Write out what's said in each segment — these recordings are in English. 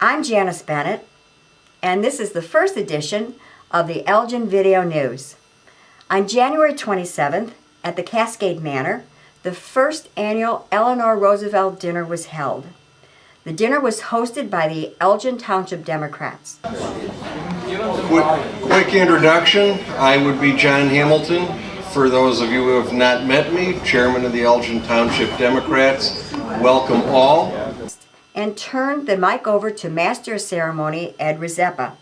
I'm Janice Bennett, and this is the first edition of the Elgin Video News. On January 27th, at the Cascade Manor, the first annual Eleanor Roosevelt dinner was held. The dinner was hosted by the Elgin Township Democrats. Quick introduction, I would be John Hamilton. For those of you who have not met me, Chairman of the Elgin Township Democrats. Welcome all. And turned the mic over to Master of Ceremony Ed Rizeppa,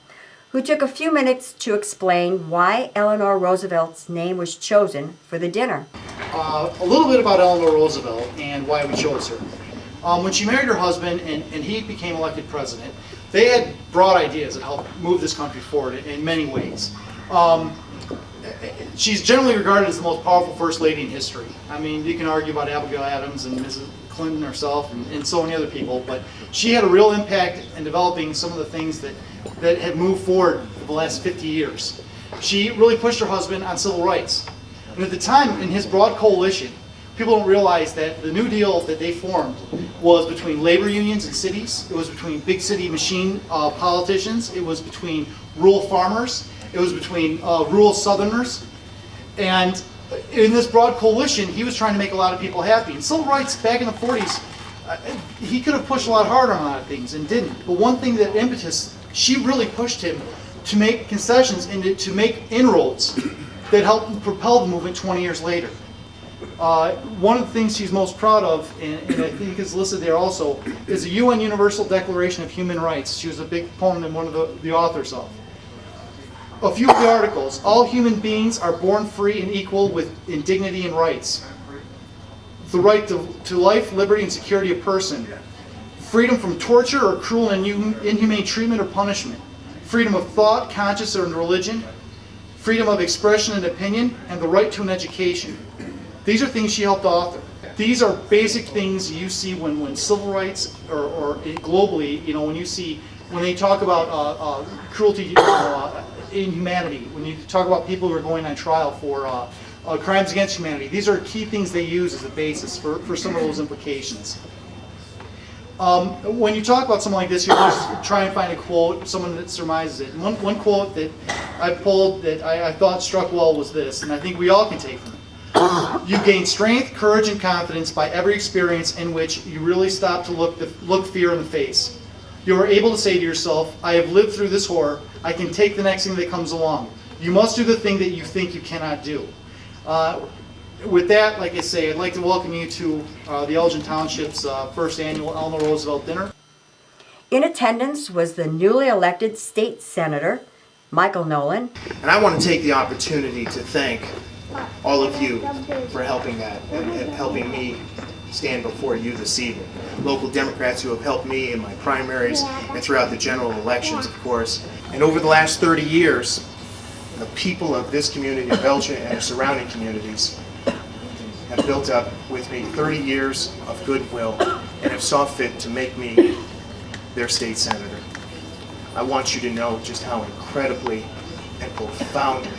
who took a few minutes to explain why Eleanor Roosevelt's name was chosen for the dinner. A little bit about Eleanor Roosevelt and why we chose her. When she married her husband and he became elected president, they had broad ideas that helped move this country forward in many ways. She's generally regarded as the most powerful First Lady in history. I mean, you can argue about Abigail Adams and Mrs. Clinton herself and so many other people, but she had a real impact in developing some of the things that had moved forward for the last 50 years. She really pushed her husband on civil rights. And at the time, in his broad coalition, people don't realize that the New Deal that they formed was between labor unions and cities, it was between big city machine politicians, it was between rural farmers, it was between rural Southerners, and in this broad coalition, he was trying to make a lot of people happy. And civil rights back in the 40s, he could have pushed a lot harder on a lot of things and didn't. But one thing that impetus, she really pushed him to make concessions and to make inroads that helped propel the movement 20 years later. One of the things she's most proud of, and I think is listed there also, is the UN Universal Declaration of Human Rights. She was a big proponent and one of the authors of. A few of the articles: all human beings are born free and equal in dignity and rights. The right to life, liberty, and security of person. Freedom from torture or cruel and inhumane treatment or punishment. Freedom of thought, conscience, or religion. Freedom of expression and opinion, and the right to an education. These are things she helped author. These are basic things you see when civil rights or globally, when they talk about cruelty, inhumanity, when you talk about people who are going on trial for crimes against humanity. These are key things they use as a basis for some of those implications. When you talk about something like this, you just try and find a quote, someone that surmises it. And one quote that I pulled that I thought struck well was this, and I think we all can take from it. You gain strength, courage, and confidence by every experience in which you really stop to look fear in the face. You are able to say to yourself, I have lived through this horror, I can take the next thing that comes along. You must do the thing that you think you cannot do. With that, like I say, I'd like to welcome you to the Elgin Township's first annual Eleanor Roosevelt dinner. In attendance was the newly elected state senator, Michael Nolan. And I want to take the opportunity to thank all of you for helping me stand before you this evening. Local Democrats who have helped me in my primaries and throughout the general elections, of course. And over the last 30 years, the people of this community of Elgin and the surrounding communities have built up with me 30 years of goodwill and have saw fit to make me their state senator. I want you to know just how incredibly and profoundly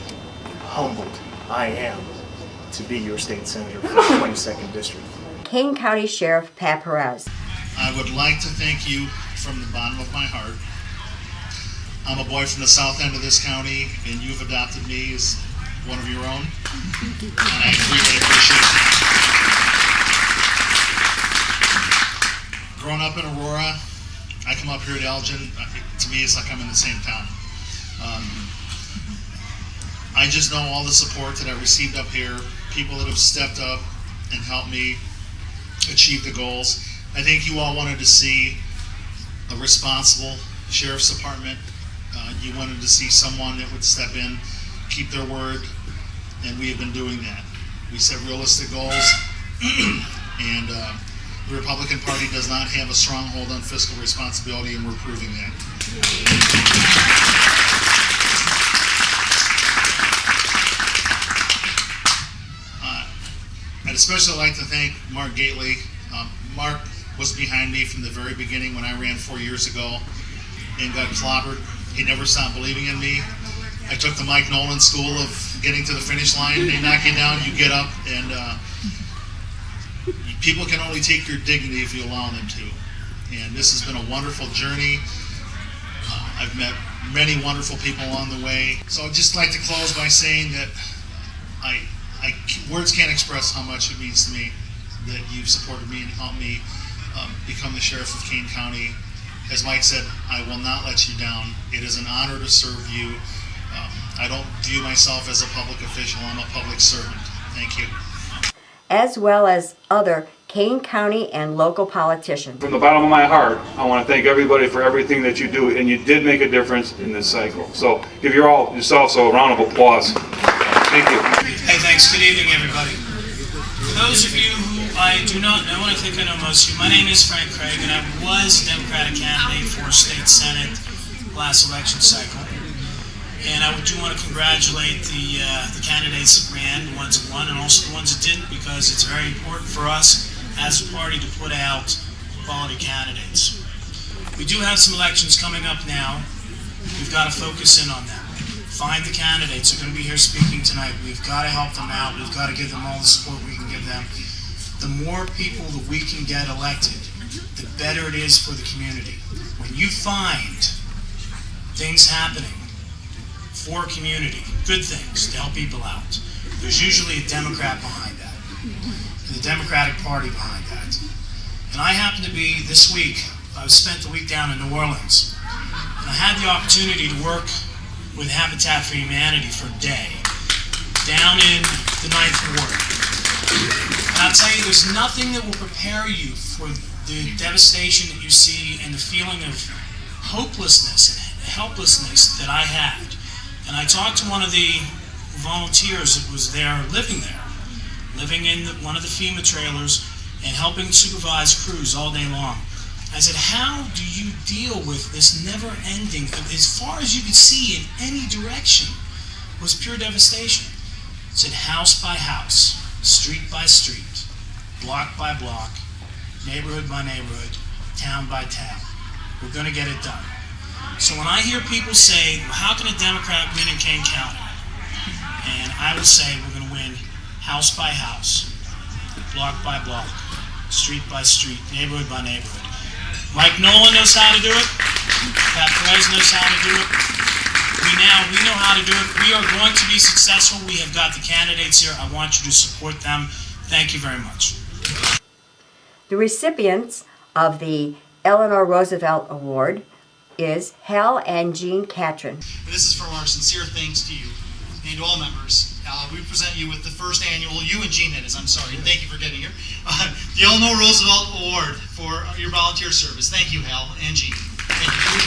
humbled I am to be your state senator for the 22nd District. Kane County Sheriff Pat Perez. I would like to thank you from the bottom of my heart. I'm a boy from the south end of this county, and you've adopted me as one of your own, and I really appreciate it. Growing up in Aurora, I come up here to Elgin. To me, it's like I'm in the same town. I just know all the support that I received up here, people that have stepped up and helped me achieve the goals. I think you all wanted to see a responsible sheriff's department. You wanted to see someone that would step in, keep their word, and we have been doing that. We set realistic goals, and the Republican Party does not have a stronghold on fiscal responsibility, and we're proving that. I'd especially like to thank Mark Gately. Mark was behind me from the very beginning when I ran 4 years ago and got clobbered. He never stopped believing in me. I took the Mike Nolan school of getting to the finish line. They knock you down, you get up, and people can only take your dignity if you allow them to. And this has been a wonderful journey. I've met many wonderful people along the way. So I'd just like to close by saying that words can't express how much it means to me that you've supported me and helped me become the sheriff of Kane County. As Mike said, I will not let you down. It is an honor to serve you. I don't view myself as a public official. I'm a public servant. Thank you. As well as other Kane County and local politicians. From the bottom of my heart, I want to thank everybody for everything that you do, and you did make a difference in this cycle. So give yourselves a round of applause. Thank you. Hey, thanks. Good evening, everybody. For those of you who I do not know, and I think I know most of you, my name is Frank Craig, and I was a Democratic candidate for State Senate last election cycle. And I do want to congratulate the candidates that ran, the ones that won, and also the ones that didn't, because it's very important for us as a party to put out quality candidates. We do have some elections coming up now. We've got to focus in on them. Find the candidates who are going to be here speaking tonight. We've got to help them out. We've got to give them all the support we can give them. The more people that we can get elected, the better it is for the community. When you find things happening for a community, good things to help people out, there's usually a Democrat behind that, and the Democratic Party behind that. And I happen to be, this week, I spent the week down in New Orleans, and I had the opportunity to work with Habitat for Humanity for a day, down in the 9th Ward. And I'll tell you, there's nothing that will prepare you for the devastation that you see and the feeling of hopelessness and helplessness that I had. And I talked to one of the volunteers that was there, living in one of the FEMA trailers and helping supervise crews all day long. I said, how do you deal with this never-ending, as far as you could see in any direction, was pure devastation. I said, house by house, street by street, block by block, neighborhood by neighborhood, town by town. We're going to get it done. So when I hear people say, well, how can a Democrat win in Kane County? And I will say we're going to win house by house, block by block, street by street, neighborhood by neighborhood. Mike Nolan knows how to do it. Pat Perez knows how to do it. We know how to do it. We are going to be successful. We have got the candidates here. I want you to support them. Thank you very much. The recipients of the Eleanor Roosevelt Award is Hal and Jean Catron. This is from our sincere thanks to you and to all members. We present you with the first annual, you and Jean that is, I'm sorry, thank you for getting here, the Eleanor Roosevelt Award for your volunteer service. Thank you, Hal and Jean. Thank you.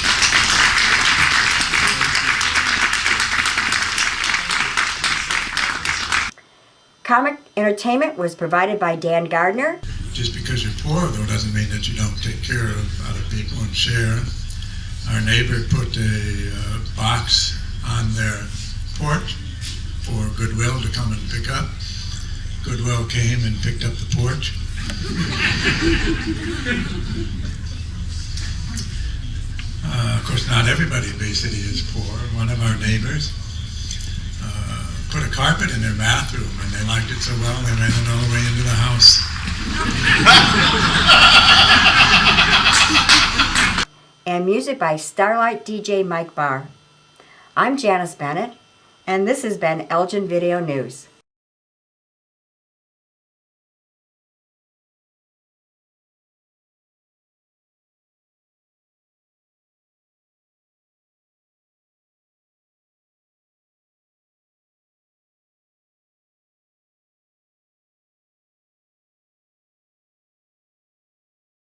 Comic entertainment was provided by Dan Gardner. Just because you're poor, though, doesn't mean that you don't take care of other people and share. Our neighbor put a box on their porch for Goodwill to come and pick up. Goodwill came and picked up the porch. Of course, not everybody in Bay City is poor. One of our neighbors put a carpet in their bathroom, and they liked it so well they ran it all the way into the house. And music by Starlight DJ Mike Barr. I'm Janice Bennett, and this has been Elgin Video News.